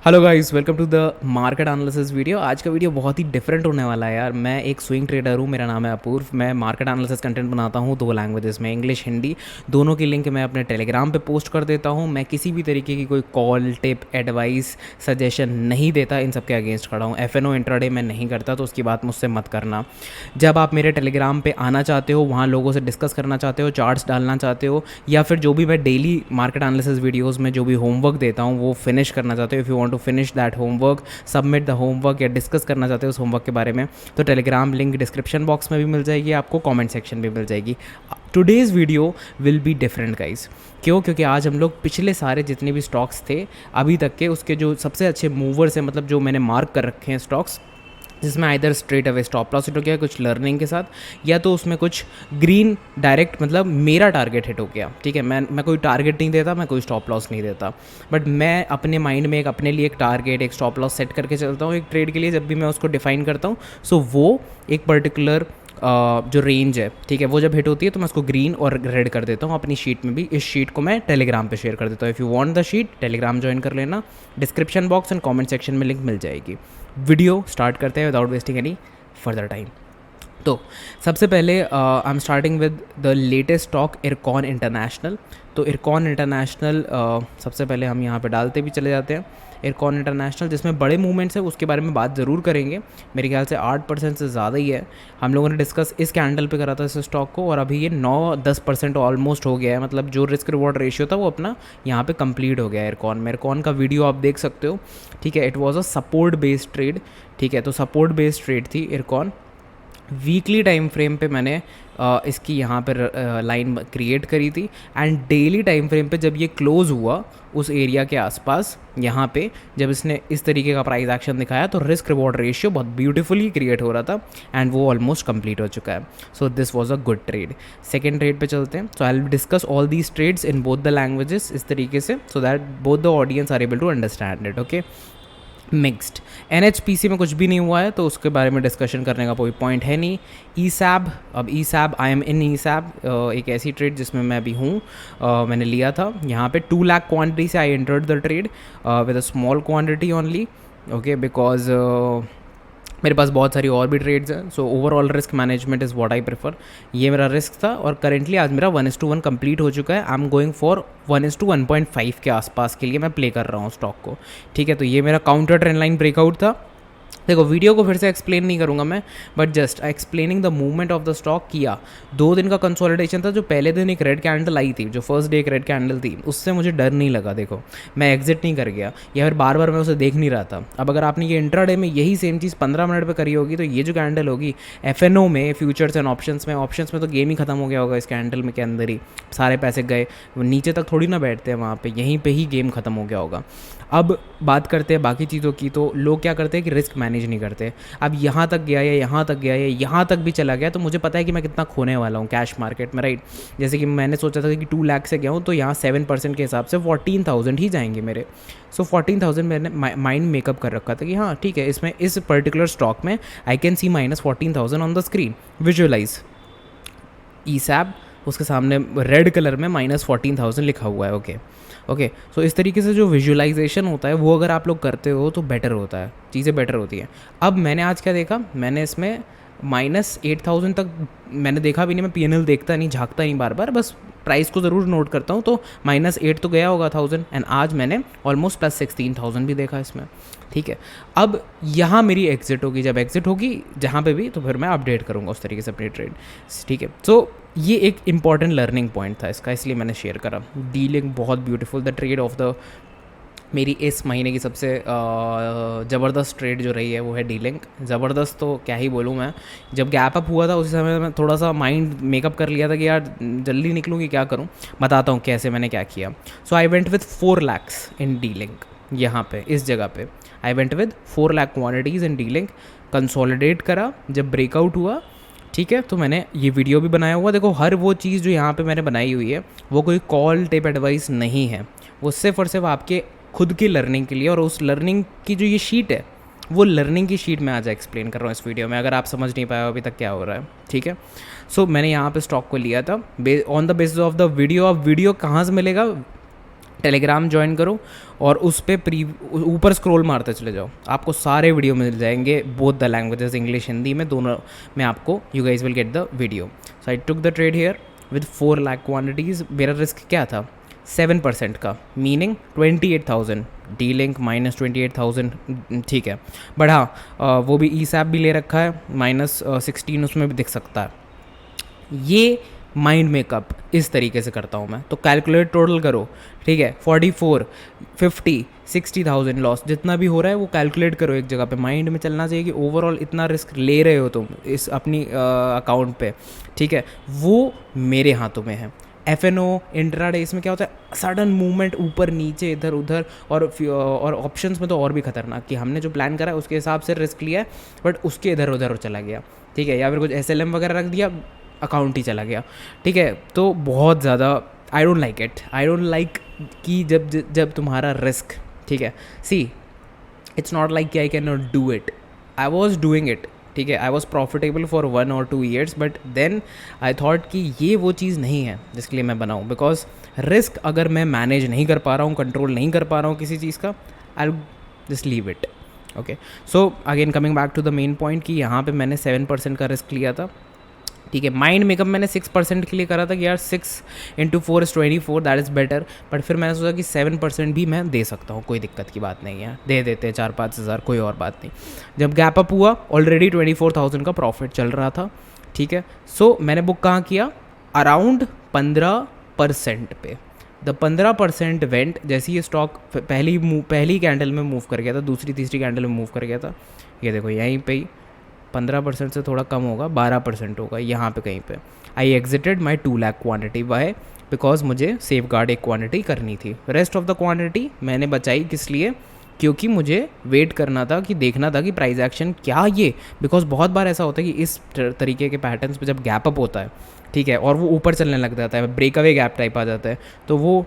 Hello guys, welcome to the market analysis video. आज का video बहुत ही डिफरेंट होने वाला है यार। मैं एक स्विंग ट्रेडर हूँ, मेरा नाम है अपूर्व। मैं मार्केट एनालिसिस कंटेंट बनाता हूँ दो लैंग्वेजेस में, इंग्लिश हिंदी। दोनों की लिंक मैं अपने टेलीग्राम पे पोस्ट कर देता हूँ। मैं किसी भी तरीके की कोई कॉल, टिप, एडवाइस, सजेशन नहीं देता। इन सब के अगेंस्ट खड़ा हूँ। एफ.एन.ओ. इंट्राडे मैं नहीं करता, तो उसकी बात मुझसे मत करना। जब आप मेरे टेलीग्राम पे आना चाहते हो, वहाँ लोगों से डिस्कस करना चाहते हो, चार्ट्स डालना चाहते हो, या फिर जो भी मैं डेली मार्केट एनालिसिस वीडियोस में जो भी होमवर्क देता हूँ वो फिनिश करना चाहते हो, if you want to finish that homework, submit the homework, या डिस्कस करना चाहते हो उस होमवर्क के बारे में, तो टेलीग्राम लिंक डिस्क्रिप्शन बॉक्स में भी मिल जाएगी, आपको कमेंट सेक्शन में मिल जाएगी। Today's video will be different guys. क्यों? क्योंकि आज हम लोग पिछले सारे जितने भी स्टॉक्स थे अभी तक के, उसके जो सबसे अच्छे मूवर्स हैं, मतलब जो मैंने मार्क कर रखे हैं स्टॉक्स, जिसमें either straight away stop loss hit हो गया कुछ लर्निंग के साथ, या तो उसमें कुछ ग्रीन डायरेक्ट, मतलब मेरा टारगेट हिट हो गया। ठीक है, मैं कोई टारगेट नहीं देता, मैं कोई स्टॉप लॉस नहीं देता, बट मैं अपने माइंड में एक अपने लिए एक टारगेट, एक स्टॉप लॉस सेट करके चलता हूँ एक ट्रेड के लिए। जब भी मैं उसको डिफाइन करता हूँ, सो वो एक पर्टिकुलर जो रेंज है, ठीक है, वो जब हिट होती है तो मैं उसको ग्रीन और रेड कर देता हूँ अपनी शीट में भी। इस शीट को मैं टेलीग्राम पे शेयर कर देता हूँ। If you want the sheet, Telegram join कर लेना, description box and comment section में लिंक मिल जाएगी। वीडियो स्टार्ट करते हैं without wasting any further time. तो सबसे पहले I am starting with the latest stock IRCON international. तो इरकॉन इंटरनेशनल सबसे पहले हम यहाँ पे डालते भी चले जाते हैं। इरकॉन इंटरनेशनल जिसमें बड़े मूवमेंट्स है, उसके बारे में बात ज़रूर करेंगे। मेरे ख्याल से 8% से ज़्यादा ही है। हम लोगों ने डिस्कस इस कैंडल पे करा था इस स्टॉक को, और अभी ये 9-10% ऑलमोस्ट हो गया है। मतलब जो रिस्क रिवॉर्ड रेशियो था वो अपना यहाँ पे कंप्लीट हो गया है इरकॉन में। इरकॉन का वीडियो आप देख सकते हो। ठीक है, it was a support based trade. ठीक है, तो सपोर्ट बेस्ड ट्रेड थी इरकॉन। वीकली टाइम फ्रेम पे मैंने इसकी यहाँ पर लाइन क्रिएट करी थी, एंड डेली टाइम फ्रेम पे जब ये क्लोज़ हुआ उस एरिया के आसपास, यहाँ पे जब इसने इस तरीके का प्राइस एक्शन दिखाया, तो रिस्क रिवॉर्ड रेशियो बहुत ब्यूटीफुली क्रिएट हो रहा था, एंड वो ऑलमोस्ट कंप्लीट हो चुका है। So this was a good trade. Second trade पे चलते हैं। So I will discuss all these trades in both the languages इस तरीके से, so that both the audience are able to understand it. Okay, mixed. NHPC में कुछ भी नहीं हुआ है, तो उसके बारे में डिस्कशन करने का कोई पॉइंट है नहीं। ESAB, अब ESAB, I am in ESAB, एक ऐसी ट्रेड जिसमें मैं भी हूँ। मैंने लिया था यहाँ पे 2 लाख क्वान्टिटी से I entered the trade with a small quantity only. Okay, because मेरे पास बहुत सारी और भी ट्रेड्स हैं। So overall risk management is what I prefer. ये मेरा रिस्क था, और करेंटली आज मेरा 1:1 कंप्लीट हो चुका है। आई एम गोइंग फॉर 1:1.5 के आसपास के लिए मैं प्ले कर रहा हूँ स्टॉक को। ठीक है, तो ये मेरा काउंटर ट्रेंड लाइन ब्रेकआउट था। देखो, वीडियो को फिर से एक्सप्लेन नहीं करूंगा मैं, but just explaining the movement of the stock किया। 2 दिन का कंसोलिडेशन था। जो पहले दिन एक रेड कैंडल आई थी, जो फर्स्ट डे एक रेड कैंडल थी, उससे मुझे डर नहीं लगा। देखो, मैं एग्जिट नहीं कर गया, या फिर बार बार मैं उसे देख नहीं रहा था। अब अगर आपने ये इंट्राडे में यही सेम चीज़ 15 मिनट पे करी होगी, तो ये जो कैंडल होगी एफ.एन.ओ. में, फ्यूचर्स एंड ऑप्शंस में तो गेम ही खत्म हो गया होगा। इस कैंडल में के अंदर ही सारे पैसे गए, नीचे तक थोड़ी ना बैठते हैं वहाँ पे, यहीं पे ही गेम खत्म हो गया होगा। अब बात करते हैं बाकी चीज़ों की। तो लोग क्या करते हैं कि रिस्क मैनेज नहीं करते। अब यहाँ तक गया, या यहाँ तक गया, या यहाँ तक भी चला गया, तो मुझे पता है कि मैं कितना खोने वाला हूँ कैश मार्केट में, राइट। जैसे कि मैंने सोचा था कि 2 लाख से गया हूँ, तो यहाँ 7% के हिसाब से 14,000 ही जाएंगे मेरे। सो 14,000 मैंने माइंड मेकअप कर रखा था कि हाँ ठीक है, इसमें इस पर्टिकुलर स्टॉक में I can see -14,000 on the screen. Visualize ESAB, उसके सामने रेड कलर में -14,000 लिखा हुआ है। ओके ओके, सो इस तरीके से जो विजुअलाइजेशन होता है वो अगर आप लोग करते हो तो बेटर होता है, चीज़ें बेटर होती हैं। अब मैंने आज क्या देखा, मैंने इसमें -8,000 तक मैंने देखा भी नहीं। मैं PNL देखता नहीं, झाँकता नहीं बार बार, बस प्राइस को ज़रूर नोट करता हूँ। तो -8 तो गया होगा 1000, एंड आज मैंने ऑलमोस्ट +16,000 भी देखा इसमें। ठीक है, अब यहाँ मेरी एग्जिट होगी। जब एग्जिट होगी जहाँ पे भी, तो फिर मैं अपडेट करूँगा उस तरीके से अपनी ट्रेड। ठीक है, सो ये एक इंपॉर्टेंट लर्निंग पॉइंट था इसका, इसलिए मैंने शेयर करा। डीलिंग बहुत beautiful, the trade off the मेरी इस महीने की सबसे ज़बरदस्त ट्रेड जो रही है वो है डीलिंक। ज़बरदस्त तो क्या ही बोलूँ मैं। जब गैप अप हुआ था उसी समय मैं थोड़ा सा माइंड मेकअप कर लिया था कि यार जल्दी निकलूँगी, क्या करूँ, बताता हूँ कैसे मैंने क्या किया। So I went with 4 lakhs in Dlink. यहाँ पे इस जगह पे I went with 4 lakh quantities in Dlink. Consolidate करा जब ब्रेकआउट हुआ, ठीक है, तो मैंने ये वीडियो भी बनाया हुआ। देखो, हर वो चीज़ जो यहाँ पे मैंने बनाई हुई है वो कोई कॉल टिप एडवाइस नहीं है, वो सिर्फ और सिर्फ आपके खुद की लर्निंग के लिए। और उस लर्निंग की जो ये शीट है, वो लर्निंग की शीट में आज एक्सप्लेन कर रहा हूँ इस वीडियो में, अगर आप समझ नहीं पाए हो अभी तक क्या हो रहा है। ठीक है, सो मैंने यहाँ पे स्टॉक को लिया था on the basis of the video. अब वीडियो कहाँ से मिलेगा? टेलीग्राम ज्वाइन करो और उस पे ऊपर स्क्रॉल मारते चले जाओ, आपको सारे वीडियो मिल जाएंगे, both the languages, English Hindi में, दोनों में आपको you guys will get the video. So I took the trade here with 4 lakh quantities. मेरा रिस्क क्या था? 7% का, मीनिंग 28,000, डी लिंक माइनस 28,000, ठीक है। बट हाँ, वो भी ई सैप भी ले रखा है, -16 उसमें भी दिख सकता है। ये माइंड मेकअप इस तरीके से करता हूँ मैं। तो कैलकुलेट टोटल करो, ठीक है, 44, 50, 60,000 लॉस, जितना भी हो रहा है वो कैलकुलेट करो एक जगह पे। माइंड में चलना चाहिए कि ओवरऑल इतना रिस्क ले रहे हो तुम इस अपनी अकाउंट पे, ठीक है, वो मेरे हाथों में है। FNO इंट्राडे, इसमें क्या होता है, सडन मूवमेंट ऊपर नीचे इधर उधर, और ऑप्शंस में तो और भी खतरनाक कि हमने जो प्लान करा है उसके हिसाब से रिस्क लिया है बट उसके इधर उधर चला गया, ठीक है, या फिर कुछ SLM वगैरह रख दिया, अकाउंट ही चला गया, ठीक है। तो बहुत ज़्यादा I don't like it, I don't like कि जब तुम्हारा रिस्क, ठीक है, सी इट्स नॉट लाइक कि I can not do it, I was doing it, ठीक है, I was profitable for 1 or 2 years, but then I thought कि ये वो चीज़ नहीं है जिसके लिए मैं बनाऊँ, बिकॉज रिस्क अगर मैं मैनेज नहीं कर पा रहा हूँ, कंट्रोल नहीं कर पा रहा हूँ किसी चीज़ का, I just leave it. Okay, so again coming back to the main point कि यहाँ पे मैंने 7% का रिस्क लिया था, ठीक है। माइंड मेकअप मैंने 6% के लिए करा था कि यार 6 × 4 = 24, दैट इज़ बेटर, बट फिर मैंने सोचा कि 7% भी मैं दे सकता हूँ, कोई दिक्कत की बात नहीं है, दे देते हैं 4-5 हज़ार, कोई और बात नहीं। जब गैप अप हुआ ऑलरेडी 24,000 का प्रॉफिट चल रहा था, ठीक है। सो मैंने बुक कहाँ किया? अराउंड 15% पे। द 15% वेंट, जैसे ये स्टॉक पहली कैंडल में मूव कर गया था, दूसरी तीसरी कैंडल में मूव कर गया था, ये देखो यहीं पे ही 15% से थोड़ा कम होगा, 12% होगा यहाँ पे कहीं पे। I exited my 2 lakh quantity, why? Because मुझे सेफ गार्ड एक क्वान्टिटी करनी थी। रेस्ट ऑफ द क्वान्टिटी मैंने बचाई किस लिए? क्योंकि मुझे वेट करना था, कि देखना था कि प्राइस एक्शन क्या ये, बिकॉज बहुत बार ऐसा होता है कि इस तरीके के पैटर्न्स पे जब गैप अप होता है, ठीक है, और वो ऊपर चलने लग जाता है, ब्रेकअवे गैप टाइप आ जाता है, तो वो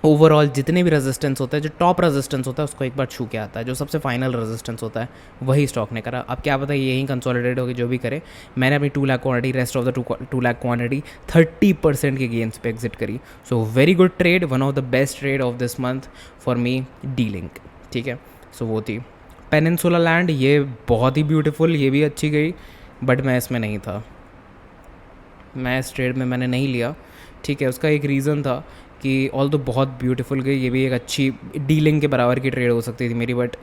ओवरऑल जितने भी रेजिस्टेंस होता है, जो टॉप रेजिस्टेंस होता है उसको एक बार छू के आता है, जो सबसे फाइनल रेजिस्टेंस होता है वही स्टॉक ने करा। अब क्या पता यही कंसोलिडेट होगी, जो भी करे। मैंने अपनी 2 lakh quantity, rest of the 2 lakh quantity 30% के गेंस पे एग्जिट करी। So very good trade, one of the best trade off this month for me, D link, ठीक है। सो वो थी पेनिनसुला लैंड, ये बहुत ही ब्यूटीफुल, ये भी अच्छी गई, बट मैं इसमें नहीं था, मैं इस ट्रेड में मैंने नहीं लिया, ठीक है। उसका एक रीज़न था कि ऑल तो बहुत ब्यूटीफुल गई, ये भी एक अच्छी डीलिंग के बराबर की ट्रेड हो सकती थी मेरी, बट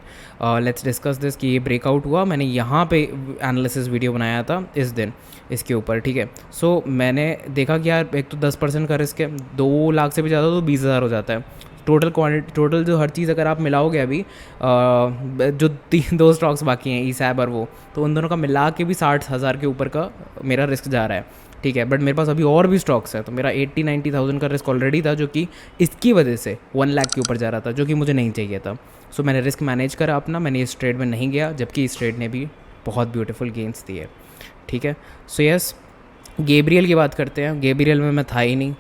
लेट्स डिस्कस दिस कि ये ब्रेकआउट हुआ। मैंने यहाँ पे एनालिसिस वीडियो बनाया था इस दिन इसके ऊपर, ठीक है। सो मैंने देखा कि यार एक तो 10% का रिस्क है, 2 लाख से भी ज़्यादा तो 20,000 हो जाता है टोटल क्वांटिटी, टोटल जो हर चीज़ अगर आप मिलाओगे अभी जो 2 स्टॉक्स बाकी हैं, ई सैब और वो, तो उन दोनों का मिला के भी 60,000 के ऊपर का मेरा रिस्क जा रहा है, ठीक है। बट मेरे पास अभी और भी स्टॉक्स है, तो मेरा 80-90,000 का रिस्क ऑलरेडी था, जो कि इसकी वजह से 1 लाख के ऊपर जा रहा था, जो कि मुझे नहीं चाहिए था। सो मैंने रिस्क मैनेज करा अपना, मैंने इस ट्रेड में नहीं गया, जबकि इस ट्रेड ने भी बहुत ब्यूटीफुल गेंस दिए, ठीक है। सो यस, गैब्रियल की बात करते हैं। गैब्रियल में मैं था ही नहीं,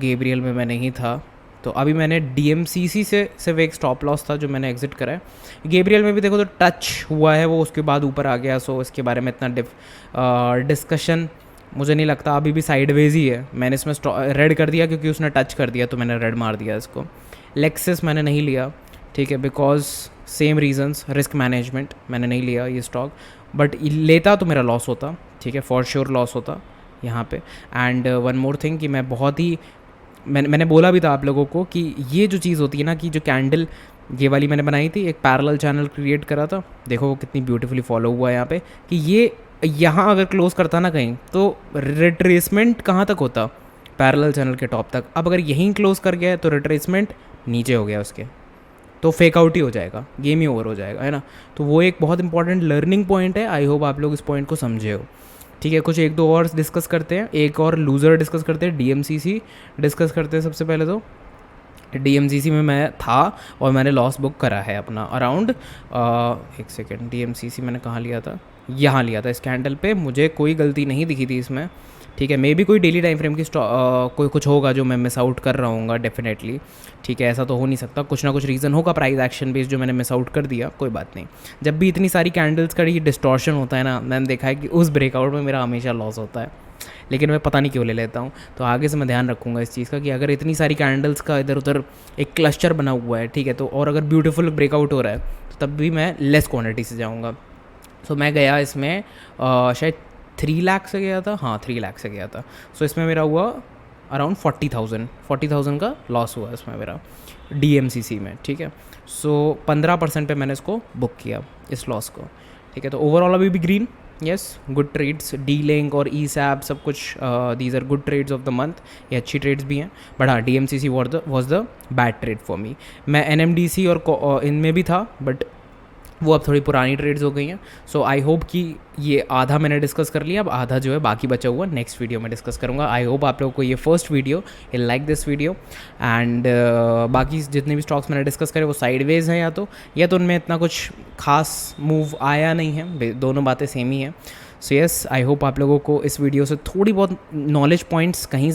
गैब्रियल में मैं नहीं था, तो अभी मैंने DMCC से सिर्फ एक स्टॉप लॉस था जो मैंने एग्जिट करा है। गैब्रियल में भी देखो तो टच हुआ है वो, उसके बाद ऊपर आ गया, सो इसके बारे में इतना डिस्कशन मुझे नहीं लगता, अभी भी साइडवेज ही है। मैंने इसमें रेड कर दिया क्योंकि उसने टच कर दिया, तो मैंने रेड मार दिया इसको। लेक्सिस मैंने नहीं लिया, ठीक है, because same reasons, risk management, मैंने नहीं लिया ये स्टॉक, बट लेता तो मेरा लॉस होता, ठीक है, फॉर श्योर लॉस होता यहाँ पे। एंड वन मोर थिंग कि मैं बहुत ही मैंने बोला भी था आप लोगों को कि ये जो चीज़ होती है ना, कि जो कैंडल ये वाली मैंने बनाई थी, एक पैरेलल चैनल क्रिएट करा था, देखो वो कितनी ब्यूटीफुली फॉलो हुआ है यहाँ पे, कि ये यहाँ अगर क्लोज करता ना कहीं, तो रिट्रेसमेंट कहाँ तक होता? पैरेलल चैनल के टॉप तक। अब अगर यहीं क्लोज कर गया है तो रिट्रेसमेंट नीचे हो गया उसके, तो फेक आउट ही हो जाएगा, गेम ही ओवर हो जाएगा, है ना। तो वो एक बहुत इंपॉर्टेंट लर्निंग पॉइंट है, आई होप आप लोग इस पॉइंट को समझे हो, ठीक है। कुछ 1-2 और डिस्कस करते हैं, एक और लूज़र डिस्कस करते हैं, DMCC डिस्कस करते हैं। सबसे पहले तो DMCC में मैं था और मैंने लॉस बुक करा है अपना अराउंड, एक सेकेंड, DMCC मैंने कहाँ लिया था? यहाँ लिया था, इस कैंडल पे मुझे कोई गलती नहीं दिखी थी इसमें, ठीक है। मे बी कोई डेली टाइम फ्रेम की कोई कुछ होगा जो मैं मिस आउट कर रहा हूँ डेफिनेटली, ठीक है। ऐसा तो हो नहीं सकता, कुछ ना कुछ रीज़न होगा प्राइस एक्शन बेस्ड जो मैंने मिस आउट कर दिया, कोई बात नहीं। जब भी इतनी सारी कैंडल्स का ये डिस्टॉर्शन होता है ना, मैंने देखा है कि उस ब्रेकआउट में मेरा हमेशा लॉस होता है, लेकिन मैं पता नहीं क्यों ले लेता हूँ। तो आगे से मैं ध्यान रखूँगा इस चीज़ का कि अगर इतनी सारी कैंडल्स का इधर उधर एक क्लस्टर बना हुआ है, ठीक है, तो और अगर ब्यूटीफुल ब्रेकआउट हो रहा है तो तब भी मैं लेस क्वांटिटी से जाऊँगा। सो मैं गया इसमें शायद 3 लाख से गया था, हाँ 3 लाख से गया था। सो इसमें मेरा हुआ अराउंड 40,000 का लॉस हुआ इसमें मेरा DMCC में, ठीक है। सो 15% पे मैंने इसको बुक किया इस लॉस को, ठीक है। तो ओवरऑल अभी भी green, yes, good trades, D-Link और ESAP सब कुछ, these are good trades of the month, ये अच्छी ट्रेड्स भी हैं। बट हाँ, DMCC was the bad trade for me. मैं NMDC और इनमें भी था, बट वो अब थोड़ी पुरानी ट्रेड्स हो गई हैं। सो आई होप कि ये आधा मैंने डिस्कस कर लिया, अब आधा जो है बाकी बचा हुआ नेक्स्ट वीडियो में डिस्कस करूँगा। आई होप आप लोगों को ये फर्स्ट वीडियो ये लाइक दिस वीडियो एंड बाकी जितने भी स्टॉक्स मैंने डिस्कस करे वो साइडवेज हैं, या तो उनमें इतना कुछ खास मूव आया नहीं है, दोनों बातें सेम ही हैं। सो यस, आई होप आप लोगों को इस वीडियो से थोड़ी बहुत नॉलेज पॉइंट्स कहीं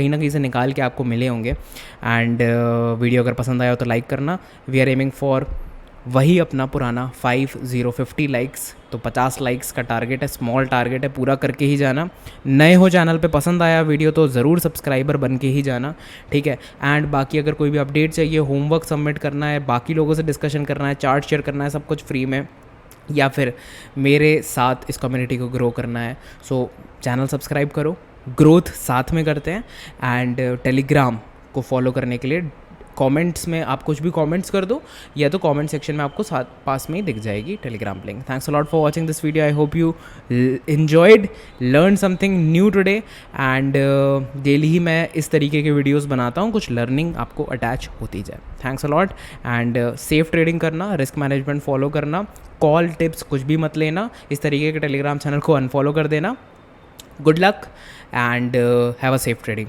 ना कहीं से निकाल के आपको मिले होंगे। एंड वीडियो अगर पसंद आया हो तो लाइक करना। वी आर एमिंग फॉर वही अपना पुराना 50 लाइक्स, तो 50 लाइक्स का टारगेट है, स्मॉल टारगेट है, पूरा करके ही जाना। नए हो चैनल पे, पसंद आया वीडियो तो ज़रूर सब्सक्राइबर बन के ही जाना, ठीक है। एंड बाकी अगर कोई भी अपडेट चाहिए, होमवर्क सबमिट करना है, बाकी लोगों से डिस्कशन करना है, चार्ट शेयर करना है, सब कुछ फ्री में, या फिर मेरे साथ इस कम्युनिटी को ग्रो करना है, सो चैनल सब्सक्राइब करो, ग्रोथ साथ में करते हैं। एंड टेलीग्राम को फॉलो करने के लिए कमेंट्स में आप कुछ भी कमेंट्स कर दो, या तो कमेंट सेक्शन में आपको साथ पास में ही दिख जाएगी Telegram link. Thanks a lot for watching this video. I hope you enjoyed, learn something new today. And daily ही मैं इस तरीके के वीडियोस बनाता हूँ, कुछ लर्निंग आपको अटैच होती जाए। Thanks a lot and safe trading करना, रिस्क मैनेजमेंट फॉलो करना, कॉल टिप्स कुछ भी मत लेना, इस तरीके के टेलीग्राम चैनल को अनफॉलो कर देना। Good luck and have a safe trading.